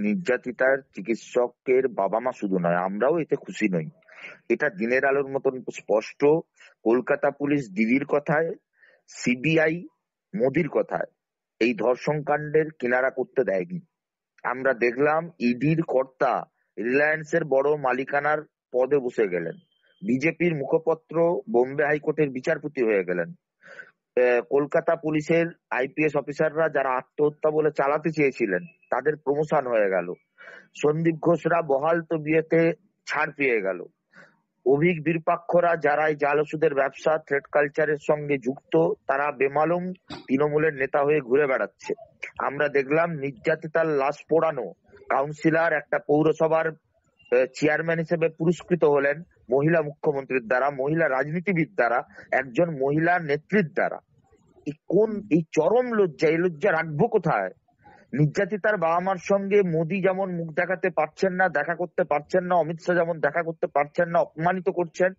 নির্যাতিতার চিকিৎসকের বাবা মা শুধু নয়, আমরাও এতে খুশি নই। এটা দিনের আলোর মতন স্পষ্ট। কলকাতা পুলিশ দিদির কথায়, সিবিআই মোদির কথায় এই ধর্ষণ কাণ্ডের কিনারা করতে দেয়নি। আমরা দেখলাম ইডির কর্তা রিলায়েন্সের বড় মালিকানার পদে বসে গেলেন, বিজেপির মুখপত্র বোম্বে হাইকোর্টের বিচারপতি হয়ে গেলেন, কলকাতা পুলিশের আইপিএস অফিসাররা যারা আত্মহত্যা বলে চালাতে চেয়েছিলেন তাদের প্রমোশন হয়ে গেল, সন্দীপ ঘোষরা বহাল তবিয়তে ছাড় পেয়ে গেল, অভিক বিরূপাক্ষরা যারা এই জাল ওষুধের ব্যবসা থ্রেড কালচারের সঙ্গে যুক্ত তারা বেমালুম তৃণমূলের নেতা হয়ে ঘুরে বেড়াচ্ছে। আমরা দেখলাম নির্যাতিতার লাশ পোড়ানো কাউন্সিলর একটা পৌরসভার চেয়ারম্যান হিসেবে পুরস্কৃত হলেন মহিলা মুখ্যমন্ত্রীর দ্বারা, মহিলা রাজনীতিবিদ দ্বারা, একজন মহিলা নেত্রীর দ্বারা। এই চরম লজ্জা, এই লজ্জা রাখবো কোথায়? নির্যাতিতার বাবা মার সঙ্গে মোদি যেমন মুখ দেখাতে পারছেন না, দেখা করতে পারছেন না, অমিত শাহ যেমন দেখা করতে পারছেন না, অপমানিত করছেন,